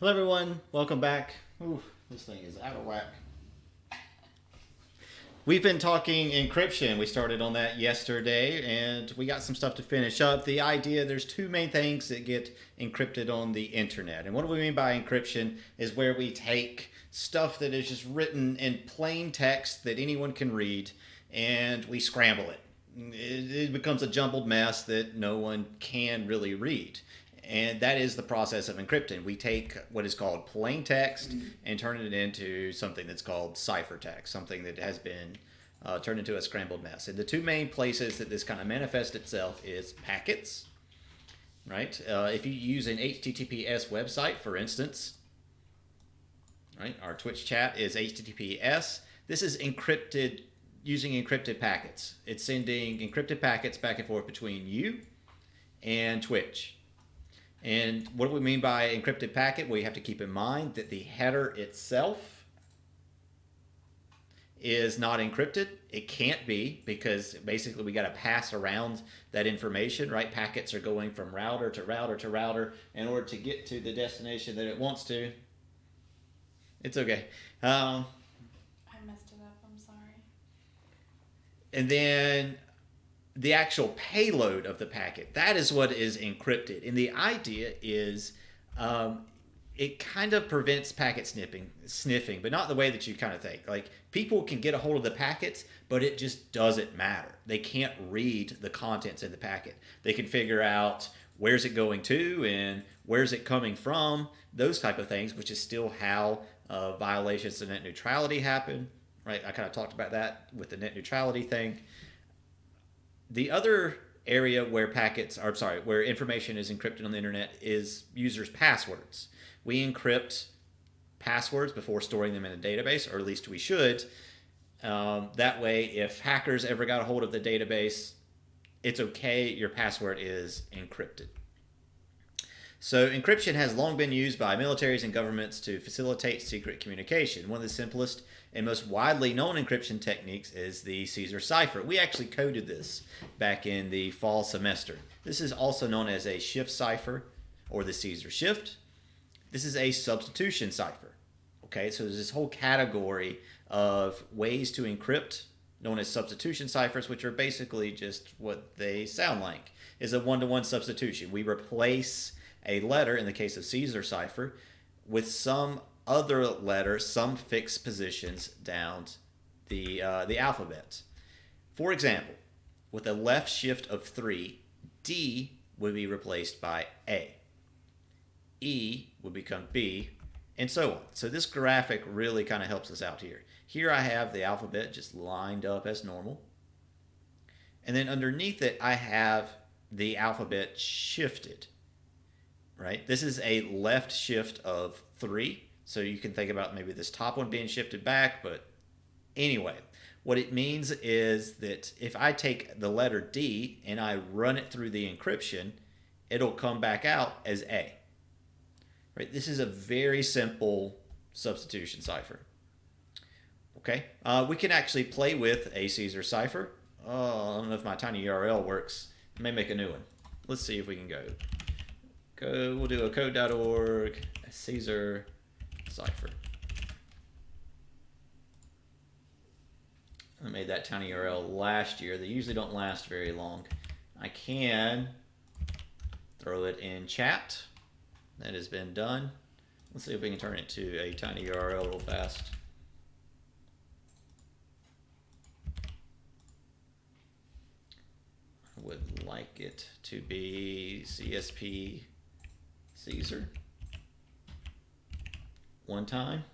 Hello everyone, welcome back. Ooh, this thing is out of whack. We've been talking encryption. We started on that yesterday and we got some stuff to finish up. The idea, there's two main things that get encrypted on the internet. And what do we mean by encryption is where we take stuff that is just written in plain text that anyone can read and we scramble it. It becomes a jumbled mess that no one can really read. And that is the process of encrypting. We take what is called plain text and turn it into something that's called ciphertext, something that has been turned into a scrambled mess. And the two main places that this kind of manifests itself is packets, right? If you use an HTTPS website, for instance, right? Our Twitch chat is HTTPS. This is encrypted using encrypted packets. It's sending encrypted packets back and forth between you and Twitch. And what do we mean by encrypted packet? Well, you have to keep in mind that the header itself is not encrypted. It can't be because basically we got to pass around that information, right? Packets are going from router to router to router in order to get to the destination that it wants to. It's okay. I messed it up. I'm sorry. And then the actual payload of the packet, that is what is encrypted. And the idea is it kind of prevents packet sniffing, but not the way that you kind of think. Like, people can get a hold of the packets, but it just doesn't matter. They can't read the contents in the packet. They can figure out where's it going to and where's it coming from, those type of things, which is still how violations of net neutrality happen, right? I kind of talked about that with the net neutrality thing. The other area where where information is encrypted on the internet is users' passwords. We encrypt passwords before storing them in a database, or at least we should. That way, if hackers ever got a hold of the database, it's okay, your password is encrypted. So encryption has long been used by militaries and governments to facilitate secret communication. One of the simplest and most widely known encryption techniques is the Caesar cipher. We actually coded this back in the fall semester. This is also known as a shift cipher or the Caesar shift. This is a substitution cipher. Okay, so there's this whole category of ways to encrypt known as substitution ciphers, which are basically just what they sound like, is a one-to-one substitution. We replace a letter, in the case of Caesar cipher, with some other letter, some fixed positions down the alphabet. For example, with a left shift of 3, D would be replaced by A. E would become B, and so on. So this graphic really kind of helps us out here. Here I have the alphabet just lined up as normal. And then underneath it, I have the alphabet shifted. Right? This is a left shift of 3. So you can think about maybe this top one being shifted back. But anyway, what it means is that if I take the letter D and I run it through the encryption, it'll come back out as A. Right? This is a very simple substitution cipher. Okay? We can actually play with a Caesar cipher. Oh, I don't know if my tiny URL works. I may make a new one. Let's see if we can go. We'll do a code.org Caesar cipher. I made that tiny URL last year. They usually don't last very long. I can throw it in chat. That has been done. Let's see if we can turn it to a tiny URL real fast. I would like it to be CSP Caesar. One time.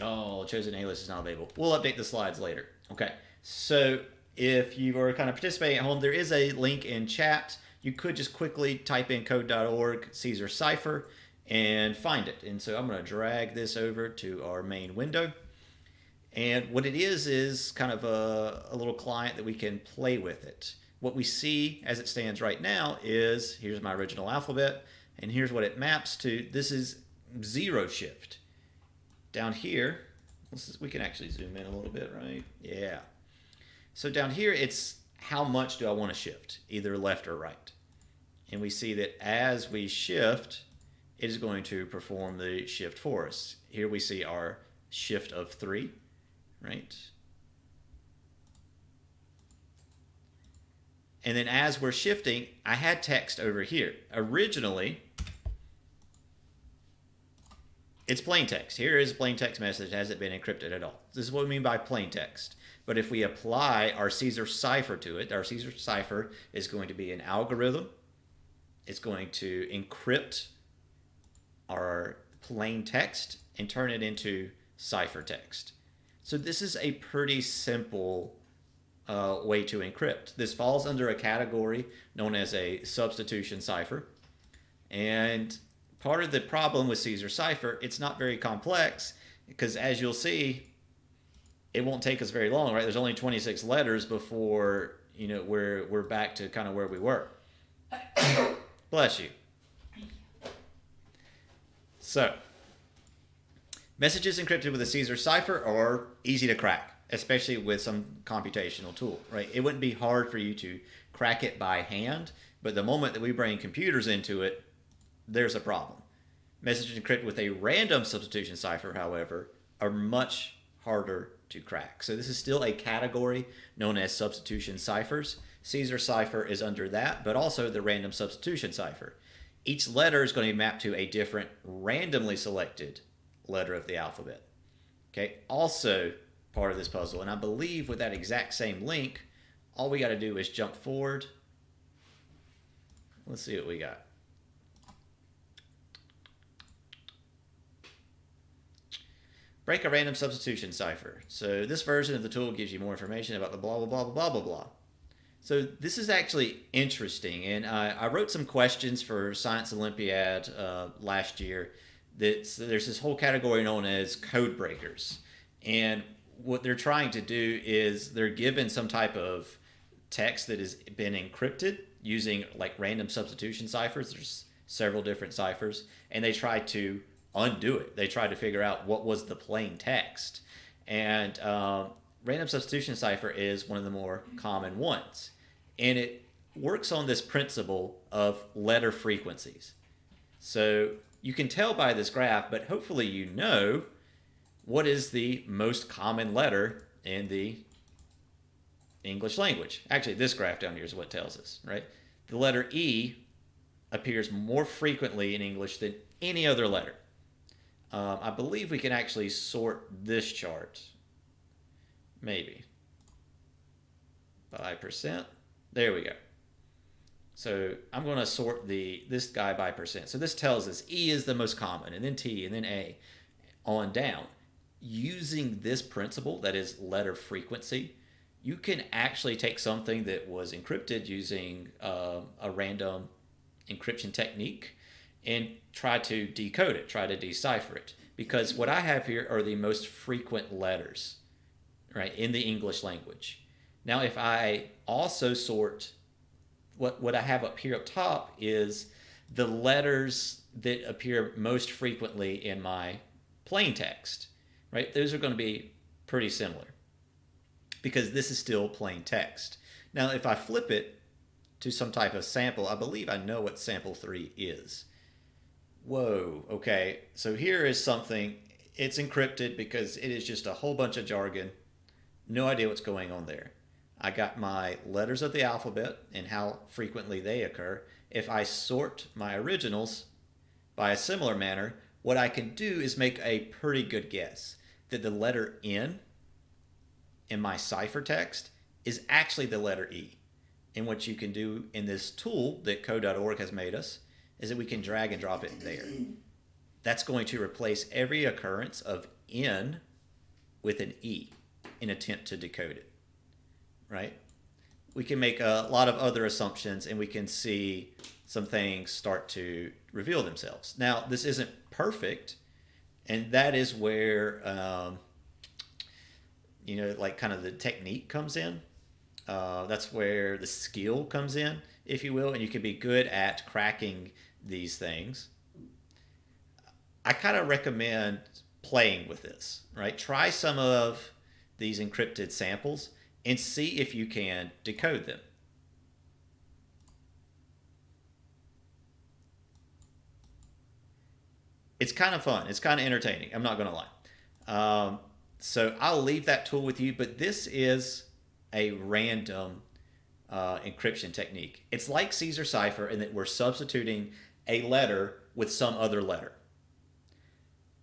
Oh, chosen alias is not available. We'll update the slides later. Okay, so if you are kind of participating at home, there is a link in chat. You could just quickly type in code.org Caesar cipher and find it. And so I'm going to drag this over to our main window. And what it is kind of a little client that we can play with it. What we see as it stands right now is, here's my original alphabet, and here's what it maps to. This is 0 shift. Down here, we can actually zoom in a little bit, right? Yeah. So down here, it's how much do I want to shift, either left or right. And we see that as we shift, it is going to perform the shift for us. Here we see our shift of 3, right? And then as we're shifting, I had text over here. Originally, it's plain text. Here is a plain text message. It hasn't been encrypted at all. This is what we mean by plain text. But if we apply our Caesar cipher to it, our Caesar cipher is going to be an algorithm. It's going to encrypt our plain text and turn it into ciphertext. So this is a pretty simple way to encrypt. This falls under a category known as a substitution cipher. And part of the problem with Caesar cipher, it's not very complex because, as you'll see, it won't take us very long, right? There's only 26 letters before, you know, we're back to kind of where we were. Bless you. So, messages encrypted with a Caesar cipher are easy to crack, especially with some computational tool, right? It wouldn't be hard for you to crack it by hand, but the moment that we bring computers into it, there's a problem. Messages encrypted with a random substitution cipher, however, are much harder to crack. So this is still a category known as substitution ciphers. Caesar cipher is under that, but also the random substitution cipher. Each letter is going to be mapped to a different randomly selected letter of the alphabet. Okay, also part of this puzzle, and I believe with that exact same link, all we got to do is jump forward. Let's see what we got. Break a random substitution cipher. So this version of the tool gives you more information about the blah, blah, blah, blah, blah, blah. So this is actually interesting. And I wrote some questions for Science Olympiad last year. There's this whole category known as code breakers. And what they're trying to do is they're given some type of text that has been encrypted using like random substitution ciphers. There's several different ciphers. And they try to undo it. They try to figure out what was the plain text. And random substitution cipher is one of the more common ones. And it works on this principle of letter frequencies. So you can tell by this graph, but hopefully you know what is the most common letter in the English language. Actually, this graph down here is what tells us, right? The letter E appears more frequently in English than any other letter. I believe we can actually sort this chart, maybe, by percent. There we go. So I'm going to sort this guy by percent. So this tells us E is the most common, and then T, and then A, on down. Using this principle, that is letter frequency, you can actually take something that was encrypted using a random encryption technique and try to decode it, try to decipher it. Because what I have here are the most frequent letters, right, in the English language. Now, if I also sort, what I have up here up top is the letters that appear most frequently in my plain text, right? Those are going to be pretty similar because this is still plain text. Now, if I flip it to some type of sample, I believe I know what sample 3 is. Whoa, okay, so here is something, it's encrypted because it is just a whole bunch of jargon, no idea what's going on there. I got my letters of the alphabet and how frequently they occur. If I sort my originals by a similar manner, what I can do is make a pretty good guess that the letter N in my ciphertext is actually the letter E. And what you can do in this tool that code.org has made us is that we can drag and drop it there. That's going to replace every occurrence of N with an E in attempt to decode it, right? We can make a lot of other assumptions and we can see some things start to reveal themselves. Now, this isn't perfect, and that is where, like kind of the technique comes in. That's where the skill comes in, if you will, and you can be good at cracking these things. I kind of recommend playing with this, right? Try some of these encrypted samples and see if you can decode them. It's kind of fun. It's kind of entertaining. I'm not going to lie. So I'll leave that tool with you, but this is a random encryption technique. It's like Caesar Cipher in that we're substituting a letter with some other letter.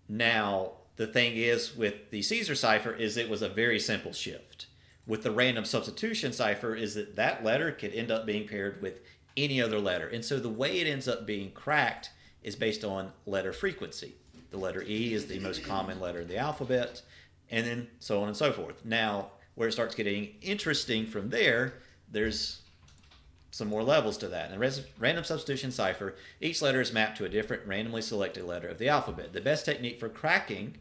Now, the thing is with the Caesar Cipher is it was a very simple shift. With the random substitution cipher is that that letter could end up being paired with any other letter. And so the way it ends up being cracked is based on letter frequency. The letter E is the most common letter in the alphabet, and then so on and so forth. Now, where it starts getting interesting from there, there's some more levels to that. In the random substitution cipher, each letter is mapped to a different randomly selected letter of the alphabet. The best technique for cracking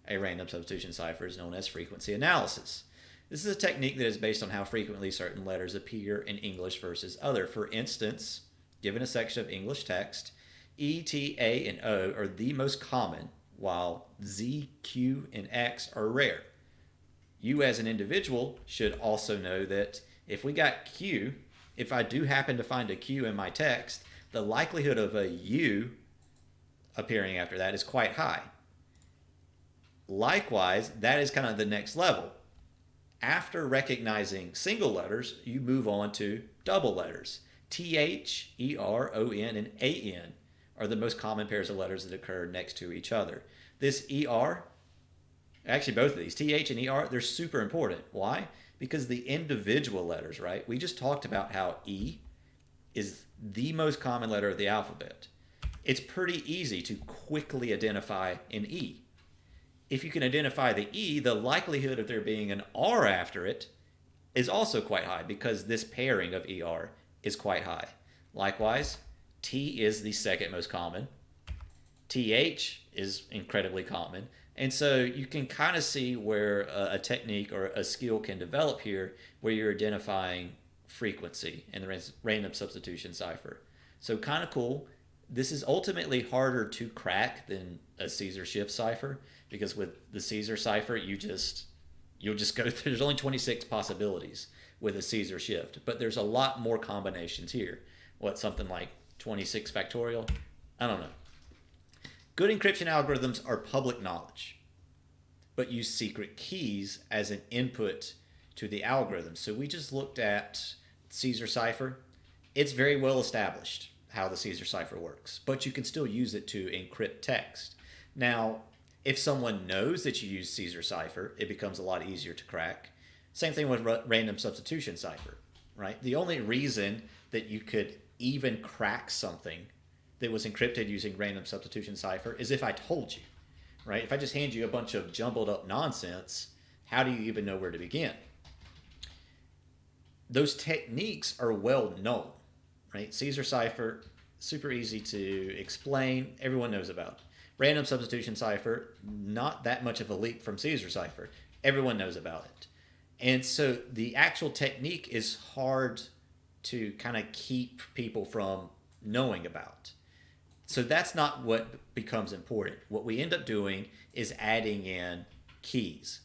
a random substitution cipher is known as frequency analysis. This is a technique that is based on how frequently certain letters appear in English versus other. For instance, given a section of English text, E, T, A, and O are the most common, while Z, Q, and X are rare. You as an individual should also know that if we got Q, if I do happen to find a Q in my text, the likelihood of a U appearing after that is quite high. Likewise, that is kind of the next level. After recognizing single letters, you move on to double letters. TH, ER, ON, and AN are the most common pairs of letters that occur next to each other. This ER, actually both of these, TH and ER, they're super important. Why? Because the individual letters, right? We just talked about how E is the most common letter of the alphabet. It's pretty easy to quickly identify an E. If you can identify the E, the likelihood of there being an R after it is also quite high because this pairing of ER is quite high. Likewise, T is the second most common. TH is incredibly common. And so you can kind of see where a technique or a skill can develop here where you're identifying frequency in the random substitution cipher. So kind of cool. This is ultimately harder to crack than a Caesar shift cipher because with the Caesar cipher, you'll just go through, there's only 26 possibilities with a Caesar shift, but there's a lot more combinations here. What, something like 26 factorial? I don't know. Good encryption algorithms are public knowledge, but use secret keys as an input to the algorithm. So we just looked at Caesar cipher. It's very well established how the Caesar cipher works, but you can still use it to encrypt text. Now, if someone knows that you use Caesar cipher, it becomes a lot easier to crack. Same thing with random substitution cipher, right? The only reason that you could even crack something that was encrypted using random substitution cipher is if I told you, right? If I just hand you a bunch of jumbled up nonsense, how do you even know where to begin? Those techniques are well known, right? Caesar cipher, super easy to explain. Everyone knows about it. Random substitution cipher, not that much of a leap from Caesar cipher. Everyone knows about it. And so the actual technique is hard to kind of keep people from knowing about. So that's not what becomes important. What we end up doing is adding in keys.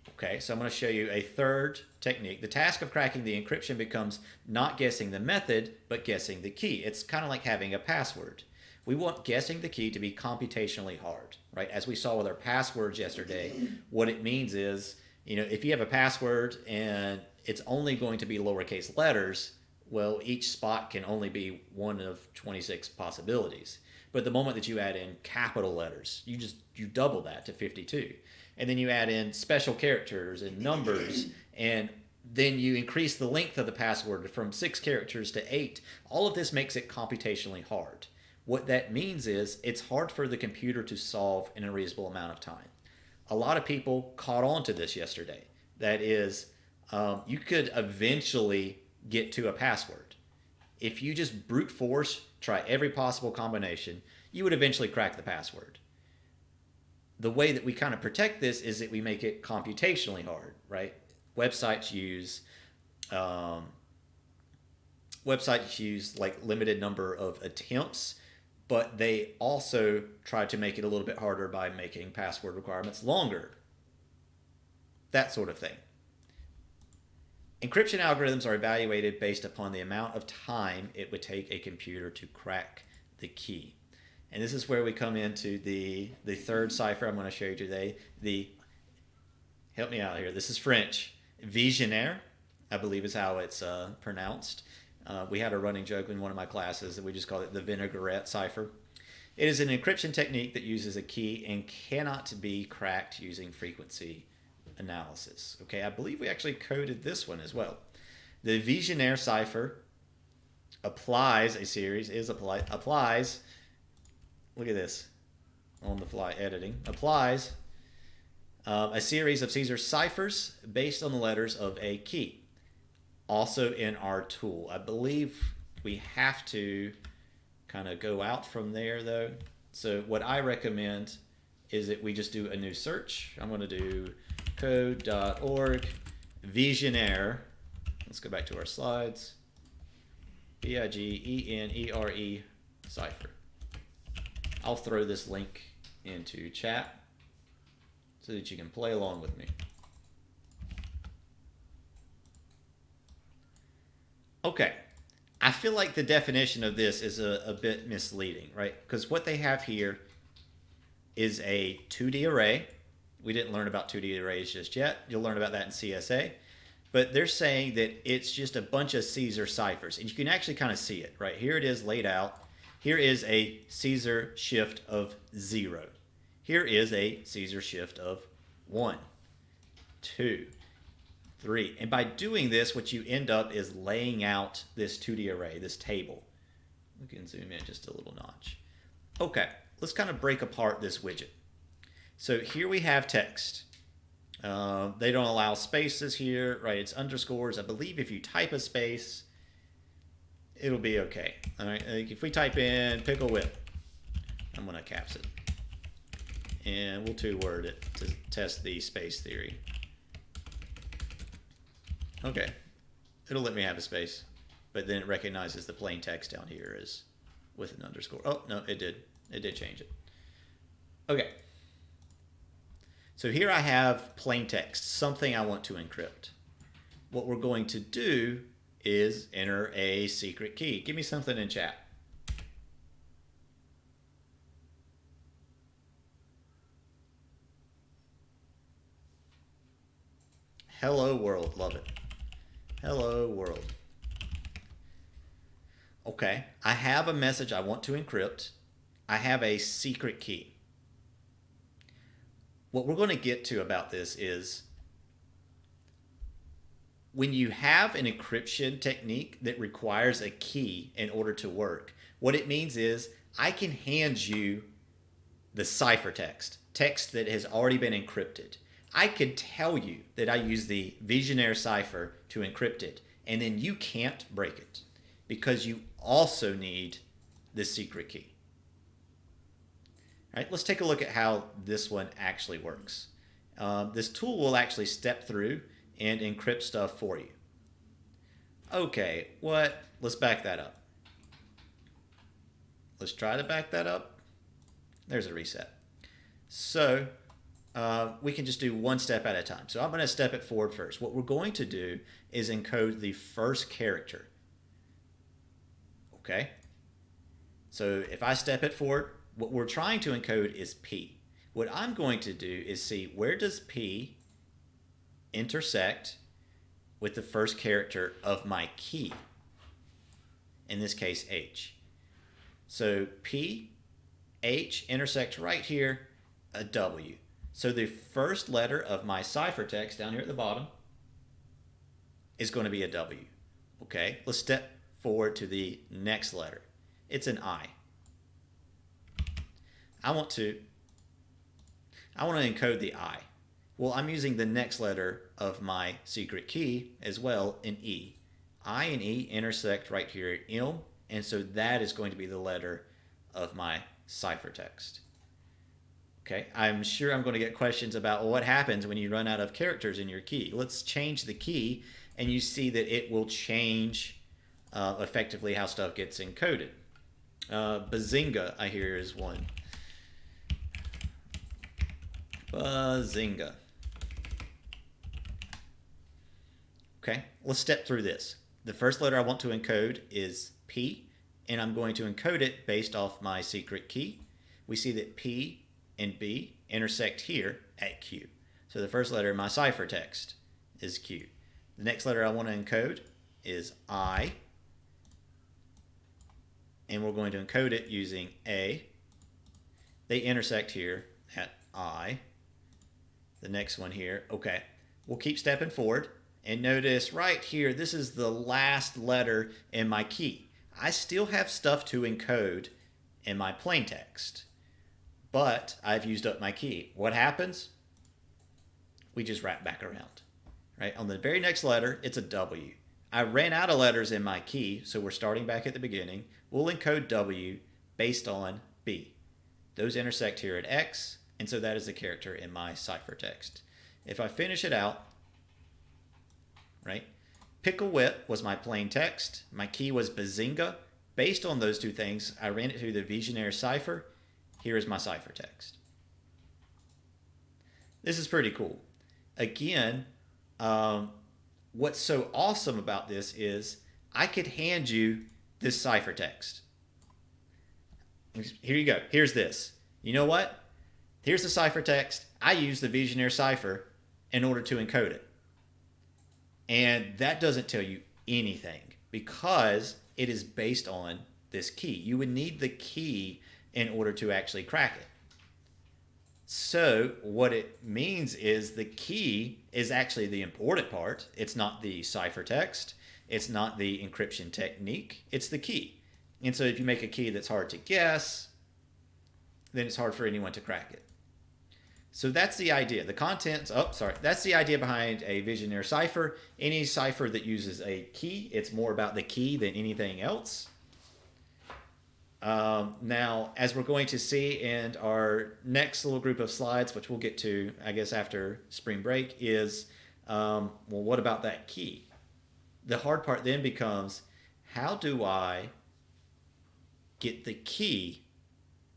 Okay, so I'm going to show you a third technique. The task of cracking the encryption becomes not guessing the method, but guessing the key. It's kind of like having a password. We want guessing the key to be computationally hard, right? As we saw with our passwords yesterday, what it means is, if you have a password and it's only going to be lowercase letters, well, each spot can only be one of 26 possibilities. But the moment that you add in capital letters, you double that to 52. And then you add in special characters and numbers, and then you increase the length of the password from 6 characters to 8. All of this makes it computationally hard. What that means is it's hard for the computer to solve in a reasonable amount of time. A lot of people caught on to this yesterday. That is, you could eventually get to a password. If you just brute force, try every possible combination, you would eventually crack the password. The way that we kind of protect this is that we make it computationally hard, right? Websites use like limited number of attempts, but they also try to make it a little bit harder by making password requirements longer. That sort of thing. Encryption algorithms are evaluated based upon the amount of time it would take a computer to crack the key. And this is where we come into the third cipher I'm going to show you today. Help me out here. This is French. Visionnaire, I believe is how it's pronounced. We had a running joke in one of my classes that we just called it the Vinegarette Cipher. It is an encryption technique that uses a key and cannot be cracked using frequency analysis. Okay, I believe we actually coded this one as well. The Visionnaire cipher applies, look at this, on the fly editing, applies a series of Caesar ciphers based on the letters of a key. Also in our tool. I believe we have to kind of go out from there though. So what I recommend is that we just do a new search. I'm going to do code.org Visionnaire. Let's go back to our slides. Vigenere cipher. I'll throw this link into chat so that you can play along with me. Okay, I feel like the definition of this is a bit misleading, right? Because what they have here is a 2D array. We didn't learn about 2D arrays just yet. You'll learn about that in CSA. But they're saying that it's just a bunch of Caesar ciphers. And you can actually kind of see it, right? Here it is laid out. Here is a Caesar shift of 0. Here is a Caesar shift of 1, 2, 3. And by doing this, what you end up is laying out this 2D array, this table. We can zoom in just a little notch. Okay, let's kind of break apart this widget. So here we have text. They don't allow spaces here, right? It's underscores. I believe if you type a space, it'll be okay. All right, like if we type in pickle whip, I'm going to caps it. And we'll two-word it to test the space theory. Okay, it'll let me have a space, but then it recognizes the plain text down here is with an underscore. Oh, no, it did. It did change it. Okay. So here I have plain text, something I want to encrypt. What we're going to do is enter a secret key. Give me something in chat. Hello world, love it. Hello world. Okay, I have a message I want to encrypt. I have a secret key. What we're going to get to about this is when you have an encryption technique that requires a key in order to work, what it means is I can hand you the ciphertext, text that has already been encrypted. I could tell you that I use the Visionnaire cipher to encrypt it, and then you can't break it because you also need the secret key. All right, let's take a look at how this one actually works. This tool will actually step through and encrypt stuff for you. Okay, let's back that up. Let's try to back that up. There's a reset. So we can just do one step at a time. So I'm going to step it forward first. What we're going to do is encode the first character. Okay? So if I step it forward, what we're trying to encode is P. What I'm going to do is see where does P intersect with the first character of my key. In this case, H. So P, H intersects right here, a W. So the first letter of my ciphertext down here at the bottom is going to be a W. Okay, let's step forward to the next letter. It's an I. I want to encode the I. Well, I'm using the next letter of my secret key as well, an E. I and E intersect right here at M, and so that is going to be the letter of my ciphertext. Okay, I'm sure I'm going to get questions about, well, what happens when you run out of characters in your key? Let's change the key, and you see that it will change effectively how stuff gets encoded. Bazinga, I hear, is one. Bazinga. Okay, let's step through this. The first letter I want to encode is P. and I'm going to encode it based off my secret key. We see that P and B intersect here at Q. So the first letter in my ciphertext is Q. The next letter I want to encode is I, and we're going to encode it using A. They intersect here at I. The next one here, okay. We'll keep stepping forward, and notice right here, this is the last letter in my key. I still have stuff to encode in my plaintext, but I've used up my key. What happens? We just wrap back around, right? On the very next letter, it's a W. I ran out of letters in my key, so we're starting back at the beginning. We'll encode W based on B. Those intersect here at X, and so that is the character in my ciphertext. If I finish it out, right? Pickle Whip was my plain text. My key was Bazinga. Based on those two things, I ran it through the Visionnaire cipher. Here is my ciphertext. This is pretty cool. Again, what's so awesome about this is I could hand you this ciphertext. Here you go. Here's this. You know what? Here's the ciphertext. I use the Visionnaire cipher in order to encode it. And that doesn't tell you anything because it is based on this key. You would need the key in order to actually crack it. So what it means is the key is actually the important part. It's not the ciphertext. It's not the encryption technique. It's the key. And so if you make a key that's hard to guess, then it's hard for anyone to crack it. So that's the idea. The contents, that's the idea behind a Visionnaire cipher. Any cipher that uses a key, it's more about the key than anything else. Now, as we're going to see in our next little group of slides, which we'll get to, I guess, after spring break, is, well, what about that key? The hard part then becomes, how do I get the key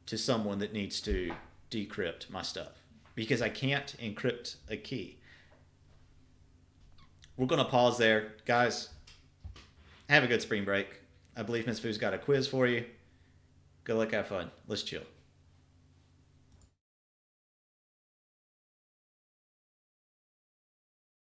to someone that needs to decrypt my stuff? Because I can't encrypt a key. We're going to pause there. Guys, have a good spring break. I believe Ms. Fu's got a quiz for you. Good luck, have fun. Let's chill.